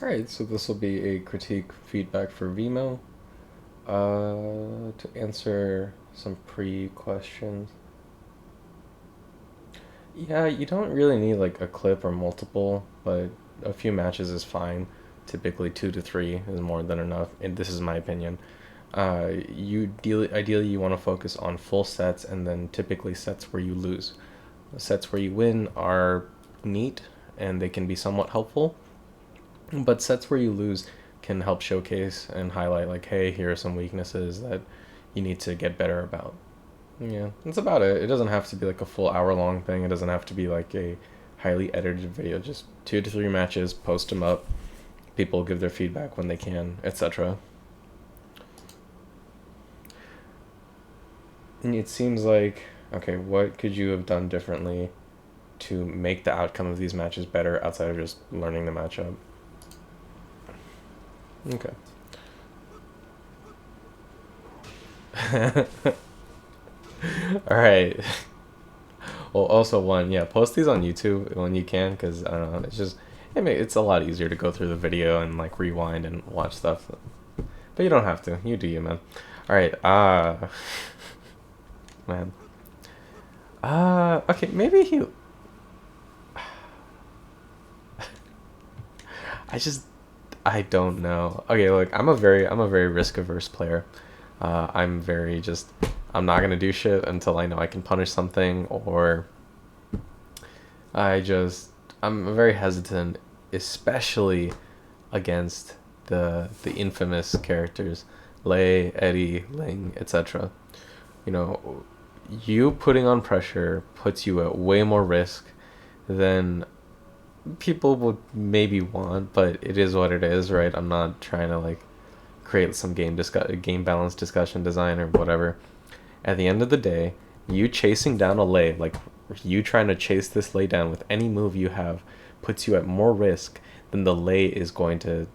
Alright, so this will be a critique feedback for Veemo. To answer some pre-questions. Yeah, you don't really need like a clip or multiple, but a few matches is fine. Typically 2 to 3 is more than enough, and this is my opinion. Ideally you want to focus on full sets and then typically sets where you lose. The sets where you win are neat and they can be somewhat helpful, but sets where you lose can help showcase and highlight like, hey, here are some weaknesses that you need to get better about. Yeah, that's about it. It doesn't have to be like a full hour long thing. It doesn't have to be like a highly edited video. Just 2 to 3 matches, post them up. People give their feedback when they can, etc. And it seems like, okay, what could you have done differently to make the outcome of these matches better outside of just learning the matchup? Okay. All right. Well, also one, yeah, post these on YouTube when you can, because I don't know, it's just it's a lot easier to go through the video and like rewind and watch stuff, but you don't have to. You do you, man. All right, man, okay, maybe he. I just, I don't know. Okay, look, I'm a very risk averse player. I'm very just, I'm not gonna do shit until I know I can punish something, or I just I'm very hesitant, especially against the infamous characters, Lei, Eddie, Ling, etc. You know, you putting on pressure puts you at way more risk than people would maybe want, but it is what it is, right? I'm not trying to like create some game balance discussion design or whatever. At the end of the day, you chasing down a lay, like you trying to chase this lay down with any move you have, puts you at more risk than the lay is going to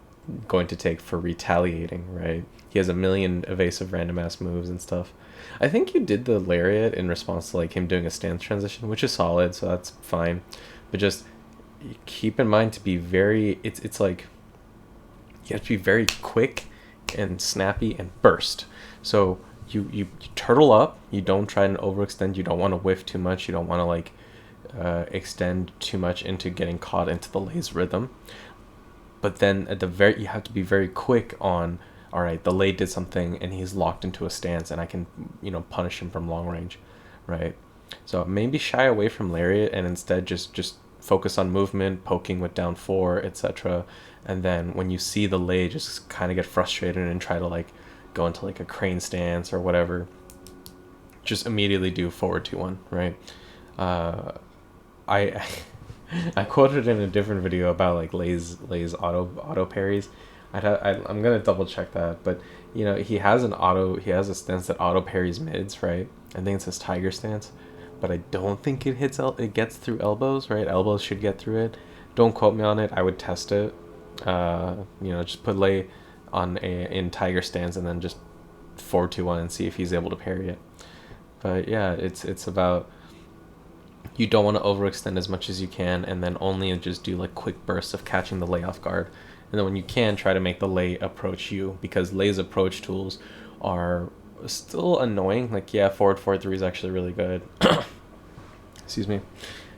take for retaliating, right? He has a million evasive random ass moves and stuff. I think you did the lariat in response to like him doing a stance transition, which is solid, so that's fine. But just keep in mind to be very it's like you have to be very quick and snappy and burst. So you turtle up. You don't try and overextend. You don't want to whiff too much. You don't want to like extend too much into getting caught into the lay's rhythm. But then at the very, you have to be very quick on. All right, the lay did something and he's locked into a stance, and I can punish him from long range, right? So maybe shy away from lariat and instead just focus on movement, poking with down four, etc. And then when you see the lay, just kind of get frustrated and try to like go into like a crane stance or whatever. Just immediately do forward 2-1, right? Uh, I I quoted in a different video about like Lay's auto parries. I'm gonna double check that, but he has a stance that auto parries mids, right? I think it's his tiger stance, but I don't think it gets through elbows, right? Elbows should get through it. Don't quote me on it. I would test it. Just put Lay on a in tiger stance and then just 4-2-1 and see if he's able to parry it. But yeah, it's about, you don't want to overextend as much as you can, and then only just do like quick bursts of catching the lay off guard. And then when you can, try to make the lay approach you, because lay's approach tools are still annoying. Like, yeah, forward 4-3 is actually really good. Excuse me.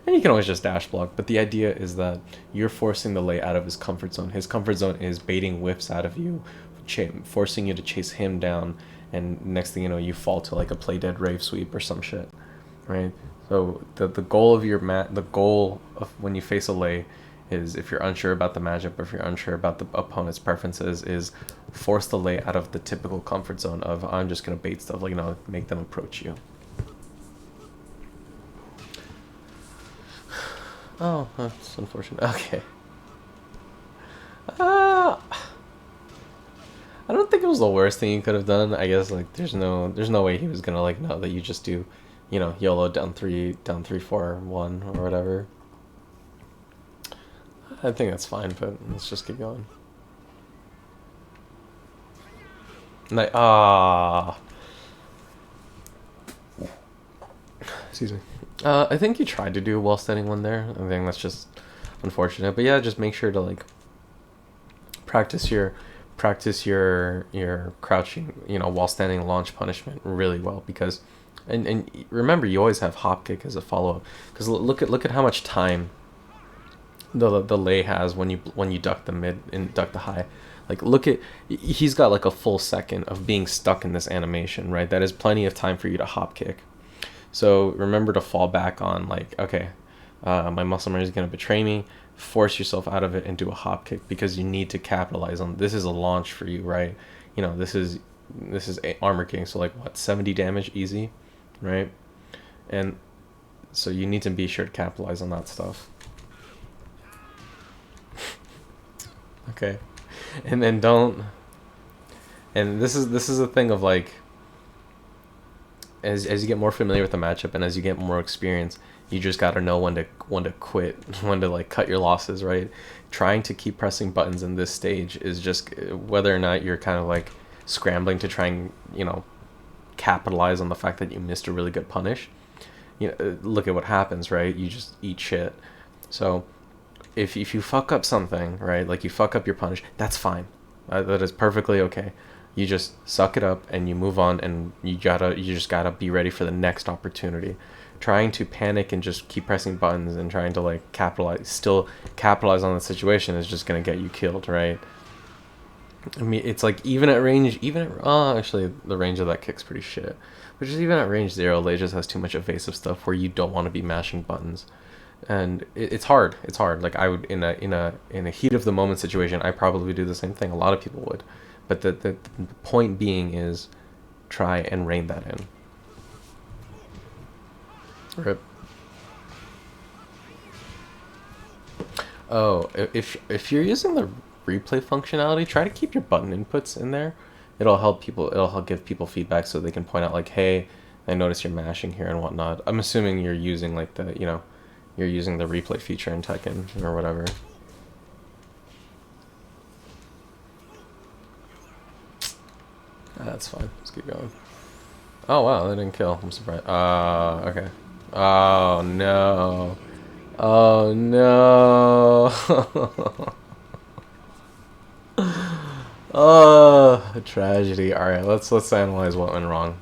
And you can always just dash block, but the idea is that you're forcing the lay out of his comfort zone. His comfort zone is baiting whiffs out of you, forcing you to chase him down, and next thing you know, you fall to like a play dead rave sweep or some shit, right? So the goal of the goal of when you face a lay is, if you're unsure about the matchup or if you're unsure about the opponent's preferences, is force the lay out of the typical comfort zone of, I'm just gonna bait stuff, like, make them approach you. Oh, that's unfortunate. Okay. Uh, I don't think it was the worst thing you could have done. I guess like there's no way he was gonna like know that you just do, YOLO down 3-4-1 or whatever. I think that's fine, but let's just keep going. Like, excuse me. I think you tried to do a wall standing one there. I think that's just unfortunate. But yeah, just make sure to like practice your crouching, while standing launch punishment really well, because and remember, you always have hop kick as a follow up, because look at how much time the lei has when you duck the mid and duck the high. Like, he's got like a full second of being stuck in this animation, right? That is plenty of time for you to hop kick. So remember to fall back on, like, okay, my muscle memory is going to betray me. Force yourself out of it and do a hop kick, because you need to capitalize on this. Is a launch for you, right? This is armor king, so like, what, 70 damage easy, right? And so you need to be sure to capitalize on that stuff. Okay. And then don't, and this is a thing of, like, as you get more familiar with the matchup and as you get more experience, you just gotta know when to quit, when to, like, cut your losses, right? Trying to keep pressing buttons in this stage is just, whether or not you're kind of like scrambling to try and capitalize on the fact that you missed a really good punish. Look at what happens, right? You just eat shit. So if you fuck up something, right, like you fuck up your punish, that's fine. That is perfectly okay. You just suck it up and you move on, and you just gotta be ready for the next opportunity. Trying to panic and just keep pressing buttons and trying to, like, capitalize on the situation is just gonna get you killed, right? I mean, it's like, even at range, actually the range of that kick's pretty shit. But just even at range 0, Lei just has too much evasive stuff where you don't want to be mashing buttons. And it's hard. Like, I would, in a heat of the moment situation, I probably do the same thing. A lot of people would, but the point being is, try and rein that in. Rip. Oh, if you're using the replay functionality, try to keep your button inputs in there. It'll help give people feedback, so they can point out, like, hey, I notice you're mashing here and whatnot. I'm assuming you're using, like, you're using the replay feature in Tekken or whatever. That's fine. Let's keep going. Oh wow, that didn't kill. I'm surprised. Okay. Oh no. Oh no. Oh, a tragedy. All right, let's analyze what went wrong.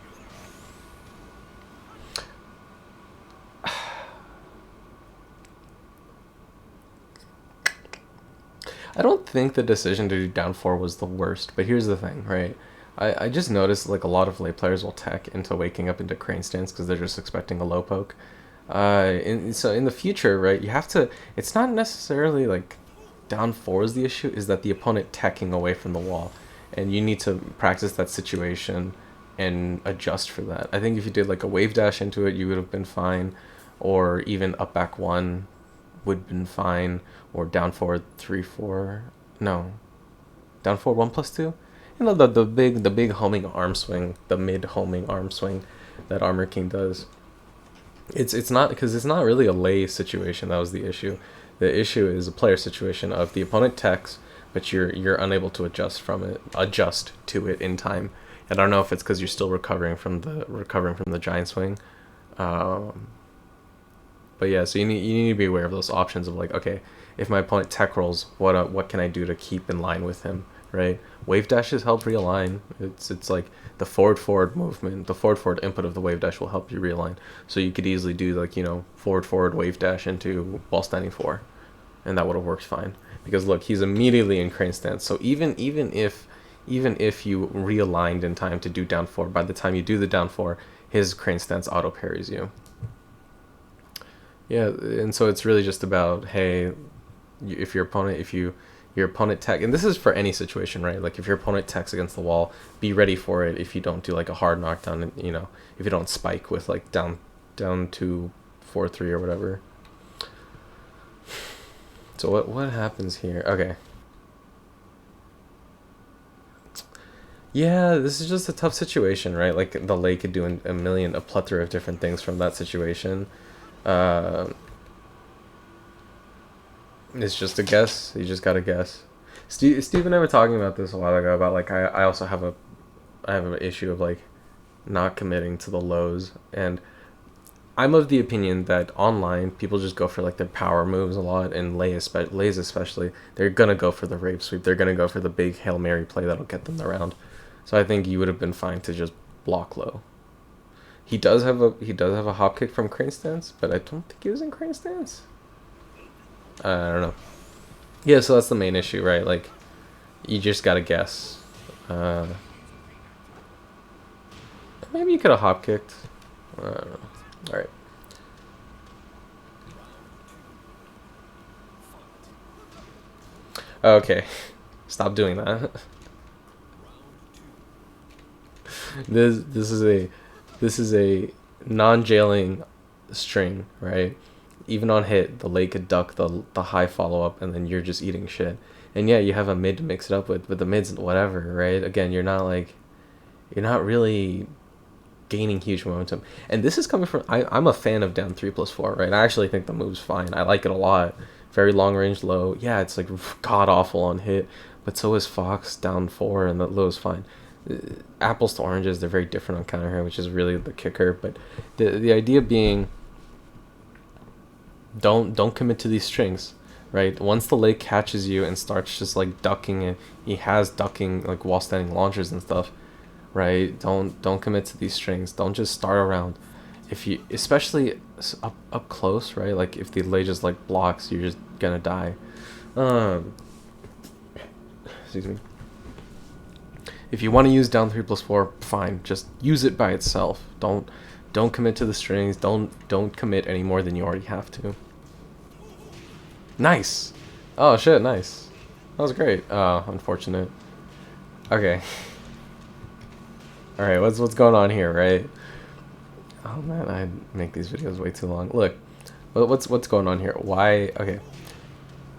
I don't think the decision to do down 4 was the worst, but here's the thing, right? I just noticed, like, a lot of Lei players will tech into waking up into crane stance because they're just expecting a low poke. So in the future, right, you have to, it's not necessarily like down 4 is the issue, is that the opponent teching away from the wall, and you need to practice that situation and adjust for that. I think if you did, like, a wave dash into it, you would have been fine, or even up back 1 would have been fine, or down 4 3 4, no, down 4 1+2. The big homing arm swing, the mid homing arm swing that Armor King does. It's not, because it's not really a Lei situation that was the issue. The issue is a player situation of the opponent techs, but you're unable to adjust to it in time. And I don't know if it's because you're still recovering from the giant swing. But yeah, so you need to be aware of those options of, like, okay, if my opponent tech rolls, what can I do to keep in line with him, right? Wave dashes help realign. It's like the forward movement, the forward input of the wave dash will help you realign. So you could easily do, like, forward wave dash into while standing 4, and that would have worked fine. Because look, he's immediately in crane stance. So even if you realigned in time to do down 4, by the time you do the down 4, his crane stance auto parries you. Yeah, and so it's really just about, hey, if your opponent tech, and this is for any situation, right? Like, if your opponent techs against the wall, be ready for it. If you don't do, like, a hard knockdown, and if you don't spike with, like, down 2 4 3 or whatever. So what happens here? Okay. Yeah, this is just a tough situation, right? Like, the Lei could do a plethora of different things from that situation. It's just a guess. You just gotta guess. Steve and I were talking about this a while ago, about, like, I also have an issue of, like, not committing to the lows, and I'm of the opinion that online people just go for like their power moves a lot, and Leis especially, they're gonna go for the rape sweep. They're gonna go for the big Hail Mary play that'll get them the round. So I think you would have been fine to just block low. He does have a hop kick from crane stance, but I don't think he was in crane stance. I don't know. Yeah, so that's the main issue, right? Like, you just gotta guess. Maybe you could have hop kicked. I don't know. All right. Okay, stop doing that. This is a non-jailing string, right? Even on hit, the late could duck the high follow up, and then you're just eating shit. And yeah, you have a mid to mix it up with, but the mid's whatever, right? Again, you're not really gaining huge momentum. And this is coming from I'm a fan of down 3+4, right? I actually think the move's fine. I like it a lot. Very long range low. Yeah, it's like god awful on hit, but so is Fox down 4, and the low is fine. Apples to oranges, they're very different on counter here, which is really the kicker. But the idea being, don't commit to these strings, right? Once the lake catches you and starts just like ducking it, he has ducking like while standing launchers and stuff, right? Don't commit to these strings. Don't just start around. If you, especially up close, right? Like if the lay just like blocks, you're just gonna die. Excuse me. If you want to use down 3+4, fine. Just use it by itself. Don't commit to the strings. Don't commit any more than you already have to. Nice. Oh shit, nice. That was great. Unfortunate. Okay. All right, what's going on here, right? Oh man, I make these videos way too long. Look, what's going on here? Why? Okay.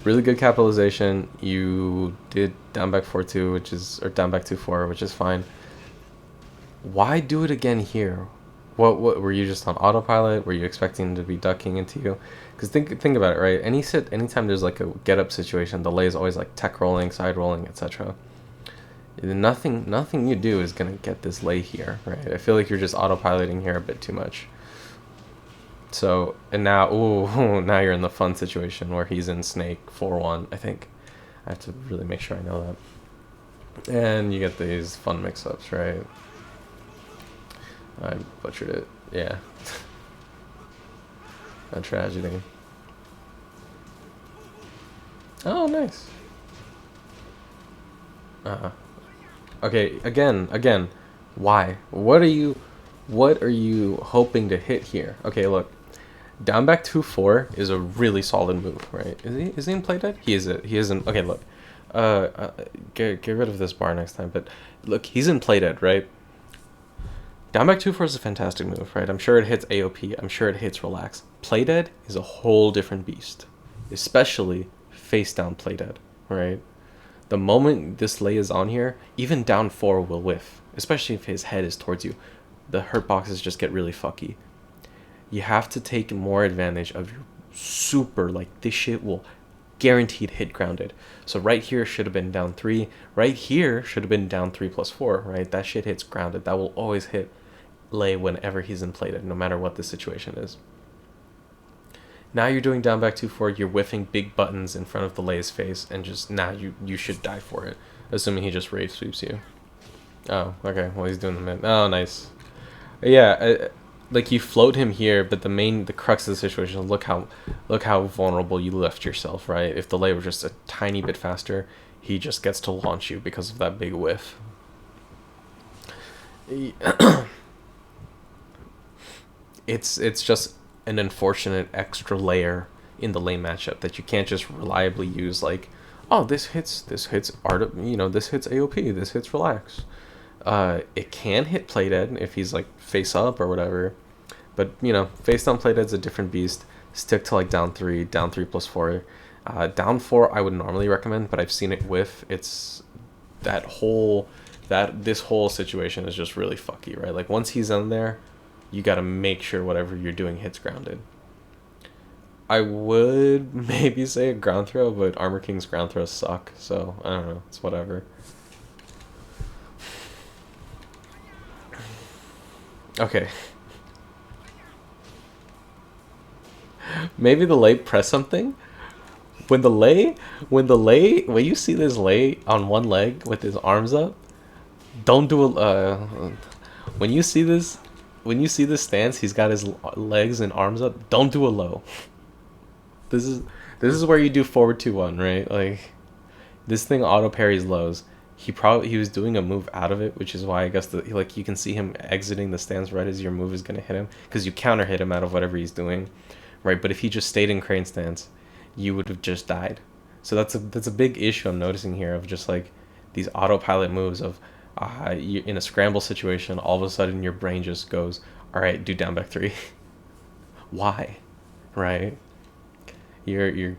Really good capitalization. You did down back 4-2, which is, or down back 2-4, which is fine. Why do it again here? What were you just on autopilot? Were you expecting to be ducking into you? Because think about it, right? Anytime there's like a get up situation, the lay is always like tech rolling, side rolling, etc. Nothing you do is gonna get this lay here, right? I feel like you're just autopiloting here a bit too much. So, and now, ooh, now you're in the fun situation where he's in snake 4-1, I think. I have to really make sure I know that. And you get these fun mix-ups, right? I butchered it. Yeah. A tragedy. Oh, nice. Okay, again. Why? What are you hoping to hit here? Okay, look. Down back 2-4 is a really solid move, right? Is he in play dead? He isn't. Okay, look. Get rid of this bar next time. But look, he's in play dead, right? Down back 2-4 is a fantastic move, right? I'm sure it hits AOP. I'm sure it hits relax. Play dead is a whole different beast, especially face down play dead, right? The moment this lay is on here, even down 4 will whiff, especially if his head is towards you. The hurt boxes just get really fucky. You have to take more advantage of your super, like this shit will guaranteed hit grounded. So right here should have been down 3. Right here should have been down 3+4, right? That shit hits grounded. That will always hit lay whenever he's in plated, no matter what the situation is. Now you're doing down back 2-4, you're whiffing big buttons in front of the lay's face, and just now you should die for it, assuming he just rave sweeps you. Oh, okay. Well, he's doing the mid. Oh, nice. Yeah, like you float him here, but the crux of the situation is look how vulnerable you left yourself, right? If the lay were just a tiny bit faster, he just gets to launch you because of that big whiff. It's just an unfortunate extra layer in the lane matchup that you can't just reliably use, like, oh, this hits this hits AOP, this hits relax. It can hit play dead if he's like face up or whatever, but face down play dead's a different beast. Stick to like down 3+4. Down 4 I would normally recommend, but I've seen it whiff. It's this whole situation is just really fucky, right? Like once he's in there, you got to make sure whatever you're doing hits grounded. I would maybe say a ground throw, but Armor King's ground throws suck, so I don't know. It's whatever. Okay. Maybe the Lei press something. When the Lei, when you see this Lei on one leg with his arms up, don't do a. When you see this, when you see this stance, he's got his legs and arms up. Don't do a low. This is this is where you do forward 2-1, right? Like this thing auto parries lows. He was doing a move out of it, which is why I guess like you can see him exiting the stance right as your move is gonna hit him because you counter hit him out of whatever he's doing, right? But if he just stayed in crane stance, you would have just died. So that's a big issue I'm noticing here of just like these autopilot moves of you, in a scramble situation, all of a sudden your brain just goes, all right, do down back 3. Why, right? You're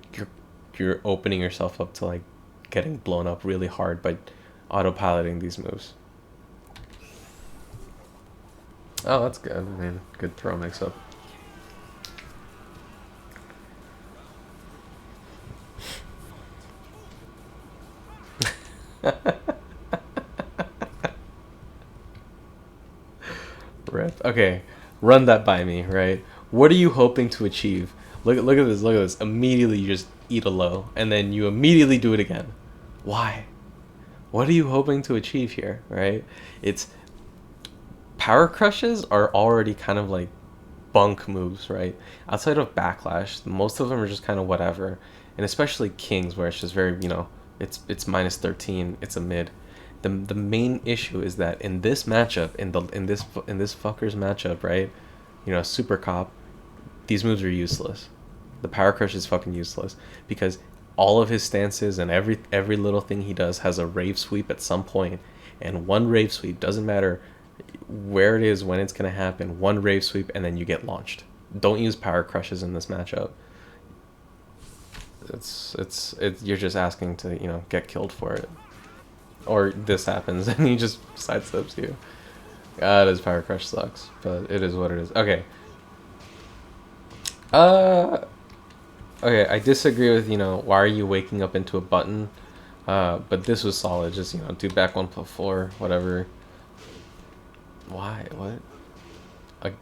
opening yourself up to like getting blown up really hard by autopiloting these moves. Oh, that's good. I mean, good throw mix up. Rip. Okay, run that by me, right? What are you hoping to achieve? Look at this. Look at this. Immediately, you just eat a low, and then you immediately do it again. Why? What are you hoping to achieve here, right? It's power crushes are already kind of like bunk moves, right? Outside of backlash, most of them are just kind of whatever, and especially kings, where it's just very, it's -13, it's a mid. The main issue is that in this matchup, in this fucker's matchup, right? Super cop, these moves are useless. The power crush is fucking useless because all of his stances and every little thing he does has a rave sweep at some point, and one rave sweep doesn't matter where it is, when it's gonna happen. One rave sweep and then you get launched. Don't use power crushes in this matchup. It's you're just asking to get killed for it, or this happens and he just sidesteps you. God, his power crush sucks, but it is what it is. Okay. Okay, I disagree with, why are you waking up into a button? But this was solid. Just, do back 1+4, whatever. Why? What? Like,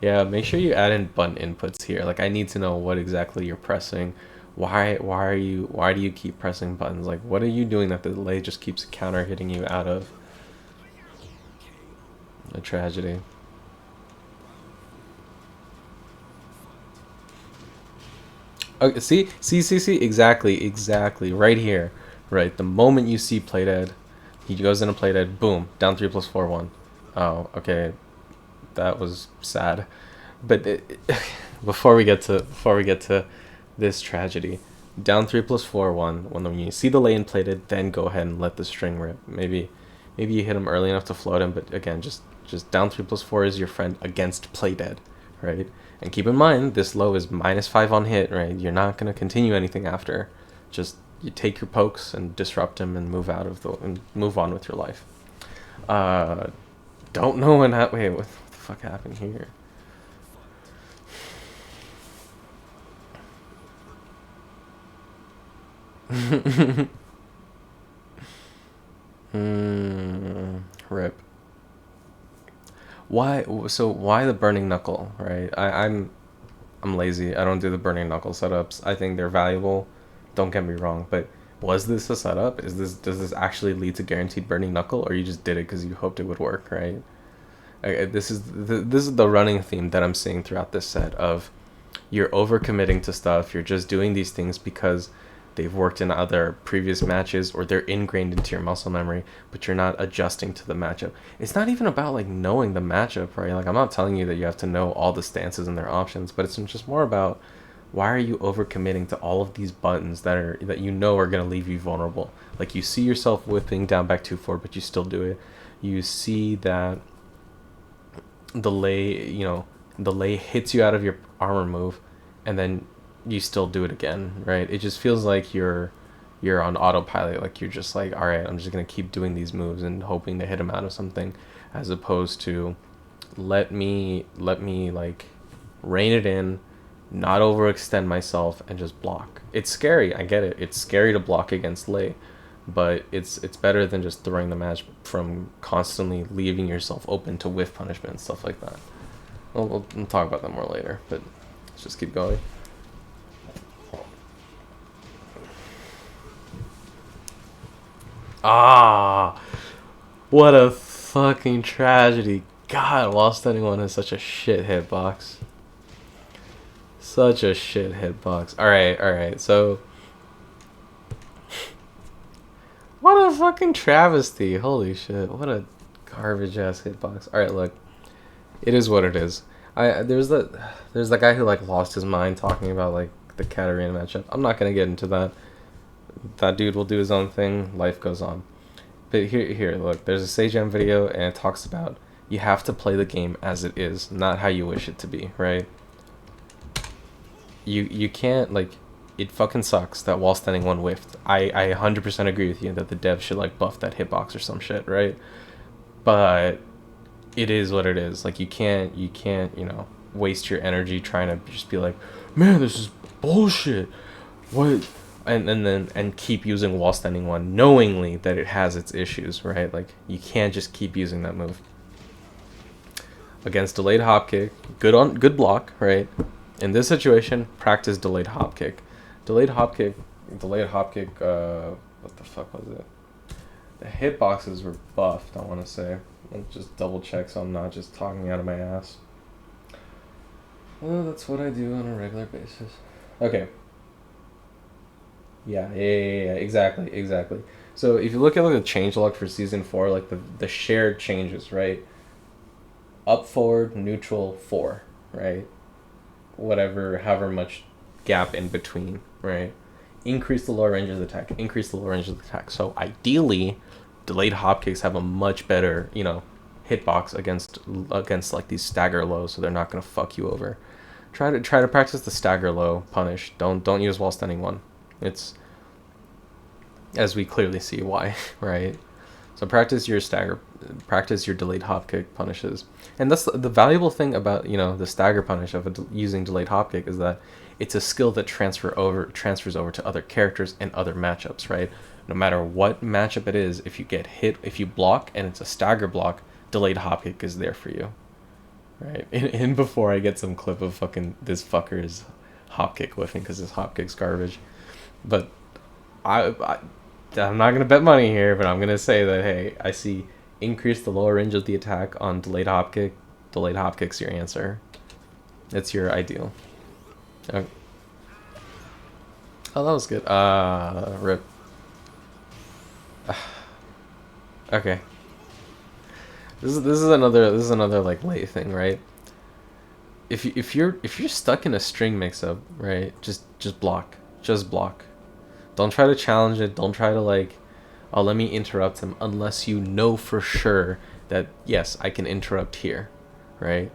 yeah, make sure you add in button inputs here. Like, I need to know what exactly you're pressing. Why do you keep pressing buttons? Like, what are you doing that the delay just keeps counter hitting you out of? A tragedy. Okay, see, exactly, right here, right. The moment you see play dead, he goes into play dead, boom, down 3+4 1. Oh, okay, that was sad. But before we get to this tragedy, down 3+4 1. When you see the lane plated, then go ahead and let the string rip. Maybe you hit him early enough to float him, but again, just down 3+4 is your friend against play dead, right? And keep in mind, this low is -5 on hit, right? You're not going to continue anything after. Just you take your pokes and disrupt him and move on with your life. Don't know when that. Wait, what the fuck happened here? Rip. Why? So why the burning knuckle, right? I'm lazy. I don't do the burning knuckle setups. I think they're valuable. Don't get me wrong, but was this a setup? Does this actually lead to guaranteed burning knuckle, or you just did it because you hoped it would work, right? This is the running theme that I'm seeing throughout this set of you're overcommitting to stuff. You're just doing these things because they've worked in other previous matches or they're ingrained into your muscle memory, but you're not adjusting to the matchup. It's not even about like knowing the matchup, right? Like I'm not telling you that you have to know all the stances and their options, but it's just more about why are you overcommitting to all of these buttons that are going to leave you vulnerable. Like you see yourself whipping down back 2-4, but you still do it. You see that the lay hits you out of your armor move, and then you still do it again, right? It just feels like you're on autopilot. Like you're just like, all right, I'm just gonna keep doing these moves and hoping to hit him out of something, as opposed to let me like rein it in, not overextend myself, and just block. It's scary, I get it. It's scary to block against Lei, but it's better than just throwing the match from constantly leaving yourself open to whiff punishment and stuff like that. We'll talk about that more later, but let's just keep going. Ah, what a fucking tragedy. God, While Standing 1 is such a shit hitbox. Such a shit hitbox. Alright, so... What a fucking travesty. Holy shit. What a garbage ass hitbox. Alright, look. It is what it is. There's that guy who like lost his mind talking about like the Katarina matchup. I'm not gonna get into that. That dude will do his own thing. Life goes on. But here, look. There's a Sage-Am video, and it talks about you have to play the game as it is, not how you wish it to be, right? You can't like. It fucking sucks that While Standing 1 whiffed. I 100% agree with you that the devs should like buff that hitbox or some shit, right? But it is what it is. Like you can't waste your energy trying to just be like, man, this is bullshit. What? And keep using While Standing 1 knowingly that it has its issues, right? Like you can't just keep using that move. Against delayed hop kick, good block, right? In this situation, practice delayed hop kick. Delayed hop kick, what the fuck was it? The hitboxes were buffed, I want to say. I'll just double check so I'm not just talking out of my ass. Well, that's what I do on a regular basis. Okay. Yeah, exactly. So if you look at like the changelog for season 4, like the shared changes, right? Up, forward, neutral, 4, right? Whatever, however much gap in between, right? Increase the lower range of the attack. So ideally, delayed hop kicks have a much better, hitbox against like these stagger lows, so they're not gonna fuck you over. Try to practice the stagger low punish. Don't use While Standing 1. It's, as we clearly see why, right? So practice your delayed hop kick punishes. And that's the valuable thing about, the stagger punish of using delayed hop kick is that it's a skill that transfers over to other characters and other matchups, right? No matter what matchup it is, if you get hit, if you block and it's a stagger block, delayed hop kick is there for you, right? And before I get some clip of fucking this fucker's hop kick whiffing because his hop kick's garbage. But I'm not going to bet money here, but I'm going to say that, hey, I see increase the lower range of the attack on delayed hop kick. Delayed hop kick's your answer. It's your ideal. Okay. Oh, that was good. Rip. Okay. This is another like late thing, right? If you're stuck in a string mix-up, right? Just block. Just block. Don't try to challenge it. Don't try to like, oh, let me interrupt him, unless you know for sure that, yes, I can interrupt here, right?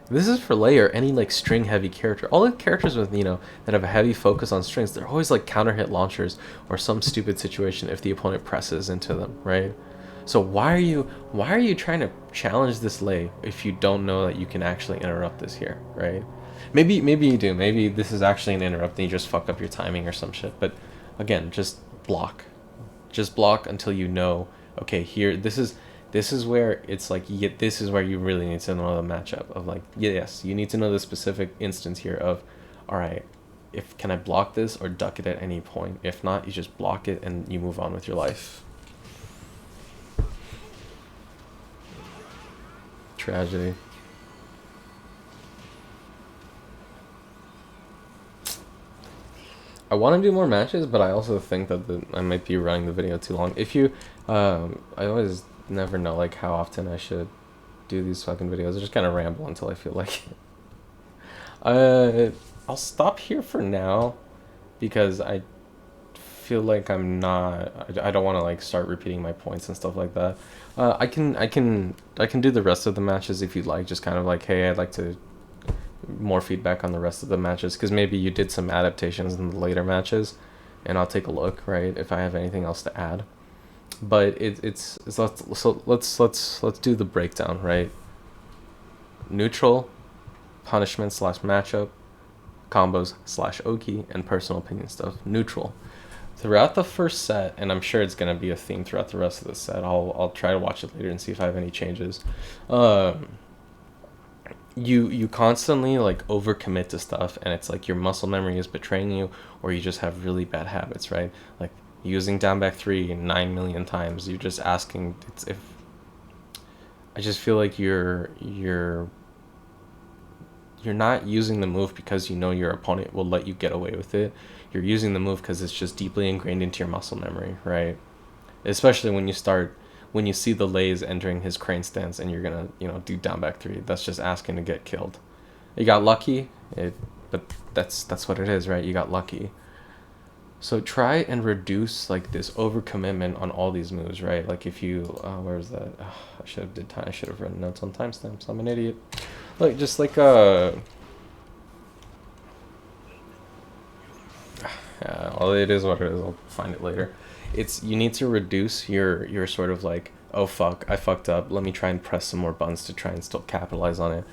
This is for Lei or any like string heavy character. All the characters with, that have a heavy focus on strings, they're always like counter hit launchers or some stupid situation if the opponent presses into them, right? So why are you trying to challenge this Lei if you don't know that you can actually interrupt this here, right? Maybe you do. Maybe this is actually an interrupt and you just fuck up your timing or some shit. But again, just block. Just block until you know, okay, here, this is where it's like, this is where you really need to know the matchup of like, yes, you need to know the specific instance here of, all right, can I block this or duck it at any point? If not, you just block it and you move on with your life. Tragedy. I want to do more matches, but I also think that I might be running the video too long. If you, I always never know like how often I should do these fucking videos. I just kind of ramble until I feel like it. I'll stop here for now because I feel like I don't want to like start repeating my points and stuff like that. I can do the rest of the matches if you'd like. Just kind of like, hey, I'd like to more feedback on the rest of the matches because maybe you did some adaptations in the later matches, and I'll take a look, right, if I have anything else to add. But let's do the breakdown, right? Neutral, punishment / matchup, combos / Oki, and personal opinion stuff. Neutral. Throughout the first set, and I'm sure it's gonna be a theme throughout the rest of the set. I'll try to watch it later and see if I have any changes. you constantly like overcommit to stuff, and it's like your muscle memory is betraying you, or you just have really bad habits, right? Like using down back 3 9 million times. You're just asking. It's if I just feel like you're not using the move because you know your opponent will let you get away with it. You're using the move because it's just deeply ingrained into your muscle memory, right? Especially when you see the Leis entering his crane stance and you're gonna, do down back 3. That's just asking to get killed. You got lucky, but that's what it is, right? You got lucky. So try and reduce like this overcommitment on all these moves, right? Like if you, where's that? I should have written notes on timestamps. I'm an idiot. Like just like well, it is what it is. I'll find it later. It's you need to reduce your sort of like, oh fuck, I fucked up. Let me try and press some more buttons to try and still capitalize on it.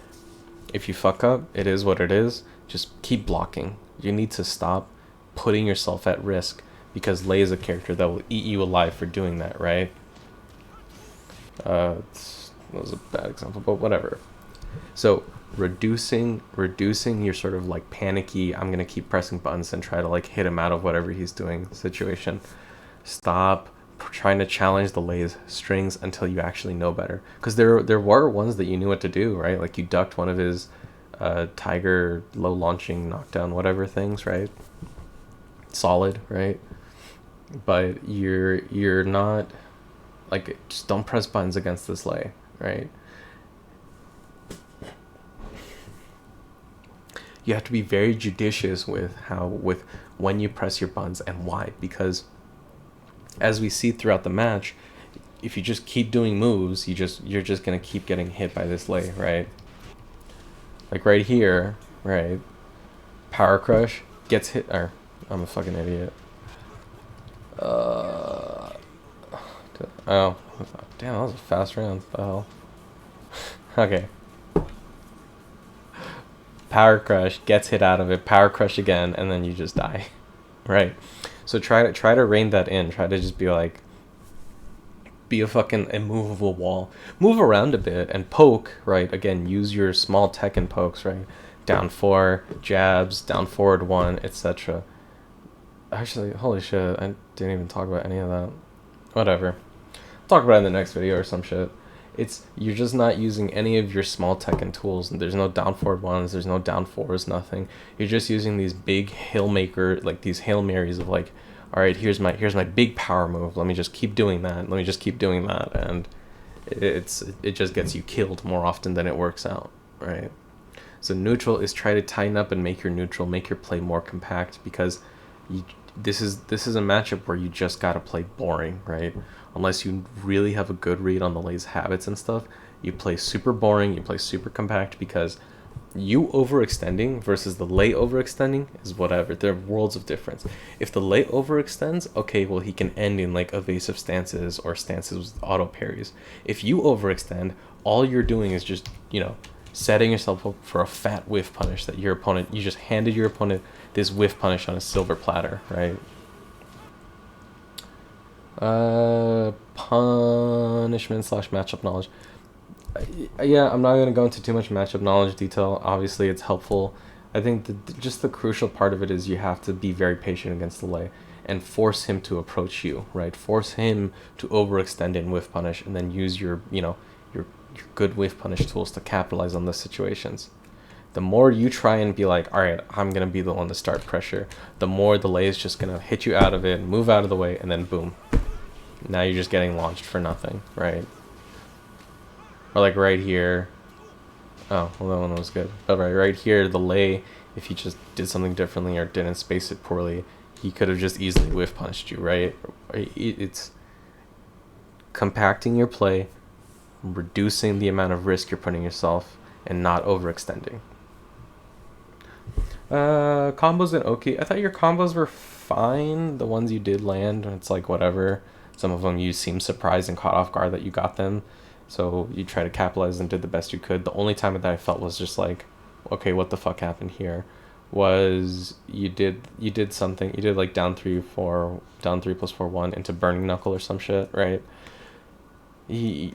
If you fuck up, it is what it is. Just keep blocking. You need to stop putting yourself at risk because Lei is a character that will eat you alive for doing that, right? That was a bad example, but whatever. So reducing your sort of like panicky, I'm gonna keep pressing buttons and try to like hit him out of whatever he's doing situation. Stop trying to challenge the Lei's strings until you actually know better. Because there were ones that you knew what to do, right? Like you ducked one of his tiger low launching knockdown whatever things, right? Solid, right? But you're not like, just don't press buttons against this Lei, right? You have to be very judicious with when you press your buttons and why, because as we see throughout the match, if you just keep doing moves, you're just gonna keep getting hit by this Lei, right? Like right here, right? Power crush gets hit, or I'm a fucking idiot. Oh, damn, that was a fast round. What the hell? Okay. Power crush, gets hit out of it, power crush again, and then you just die. Right? So try to rein that in. Try to just be a fucking immovable wall. Move around a bit and poke, right? Again, use your small Tekken pokes, right? Down 4, jabs, down forward 1, etc. Actually, holy shit, I didn't even talk about any of that. Whatever. Talk about it in the next video or some shit. You're just not using any of your small Tekken tools. There's no down forward 1s, there's no down 4s, nothing. You're just using these big Hail Marys of like, all right, here's my big power move. Let me just keep doing that. And it just gets you killed more often than it works out, right? So neutral is try to tighten up and make your play more compact, because this is a matchup where you just gotta play boring, right? Unless you really have a good read on the Lei's habits and stuff, you play super boring, you play super compact, because you overextending versus the Lei overextending is whatever. They're worlds of difference. If the Lei overextends, okay, well, he can end in like evasive stances or stances with auto parries. If you overextend, all you're doing is just, setting yourself up for a fat whiff punish that you just handed your opponent this whiff punish on a silver platter, right? Punishment / matchup knowledge. Yeah, I'm not going to go into too much matchup knowledge detail. Obviously, it's helpful. I think just the crucial part of it is you have to be very patient against the Lei and force him to approach you, right? Force him to overextend in whiff punish, and then use your good whiff punish tools to capitalize on those situations. The more you try and be like, all right, I'm going to be the one to start pressure, the more the Lei is just going to hit you out of it, move out of the way, and then boom. Now you're just getting launched for nothing, right? Or like right here. Oh, well, that one was good. But right here, the Lei, if he just did something differently or didn't space it poorly, he could have just easily whiff punched you, right? It's compacting your play, reducing the amount of risk you're putting yourself, and not overextending. Combos and Oki. I thought your combos were fine. The ones you did land, it's like whatever. Some of them you seemed surprised and caught off guard that you got them. So you try to capitalize and did the best you could. The only time that I felt was just like, okay, what the fuck happened here? Was you did something. You did like down 3 +4 1 into burning knuckle or some shit, right? It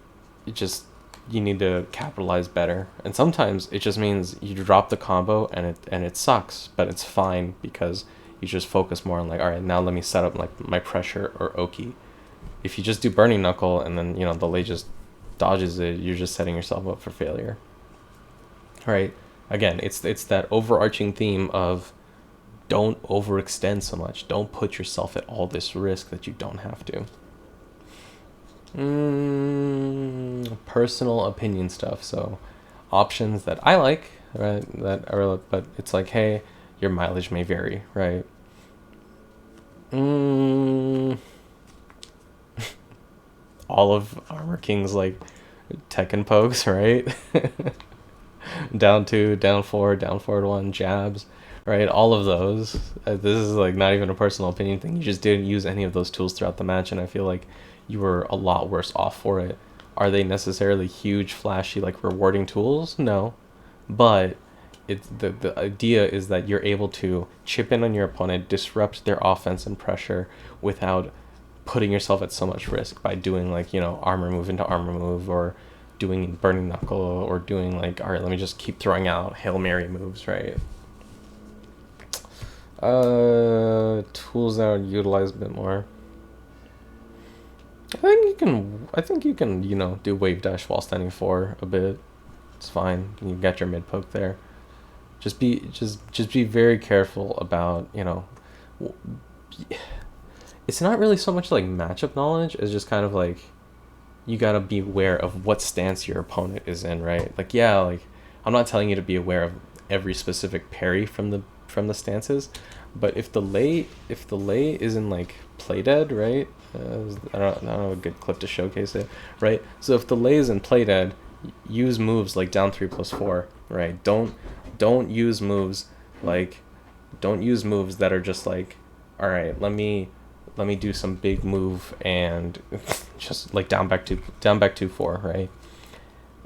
just you need to capitalize better. And sometimes it just means you drop the combo and it sucks, but it's fine because you just focus more on like, all right, now let me set up like my pressure or Oki. If you just do burning knuckle and then the Lei just dodges it, you're just setting yourself up for failure. Right? Again, it's that overarching theme of don't overextend so much. Don't put yourself at all this risk that you don't have to. Personal opinion stuff. So options that I like, right? That I really, but it's like, hey, your mileage may vary, right? All of Armor King's like Tekken pokes, right? Down 2, down 4, down forward 1, jabs, right? All of those. This is like not even a personal opinion thing. You just didn't use any of those tools throughout the match, and I feel like you were a lot worse off for it. Are they necessarily huge, flashy, like rewarding tools? No, but it's the idea is that you're able to chip in on your opponent, disrupt their offense and pressure without putting yourself at so much risk by doing like armor move into armor move, or doing burning knuckle, or doing like, all right, let me just keep throwing out Hail Mary moves, right? Tools that are utilized a bit more. I think you can do wave dash while standing 4 a bit. It's fine. You got your mid poke there. Just be very careful about it's not really so much like matchup knowledge. It's just kind of like you gotta be aware of what stance your opponent is in, right? Like, yeah, like I'm not telling you to be aware of every specific parry from the stances, but if the Lei is in like play dead, right? I don't know a good clip to showcase it, right? So if the Lei is in play dead, use moves like down 3+4, right? Don't use moves that are just like, all right, let me do some big move and just like down back 2-4, right?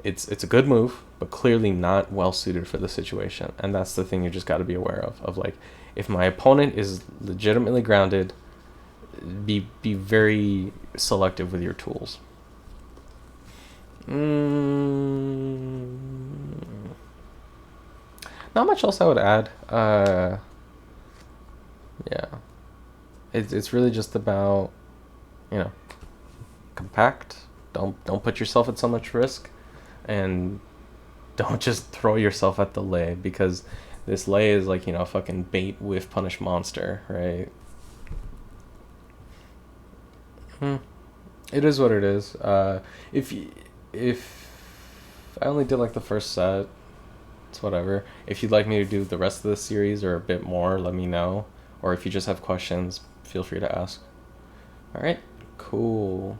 It's a good move, but clearly not well suited for the situation, and that's the thing you just got to be aware of like, if my opponent is legitimately grounded, be very selective with your tools. Not much else I would add. Yeah. It's really just about, compact. Don't put yourself at so much risk, and don't just throw yourself at the Lei, because this Lei is like, fucking bait whiff punish monster, right? It is what it is. If I only did like the first set, it's whatever. If you'd like me to do the rest of the series or a bit more, let me know. Or if you just have questions, feel free to ask. All right, cool.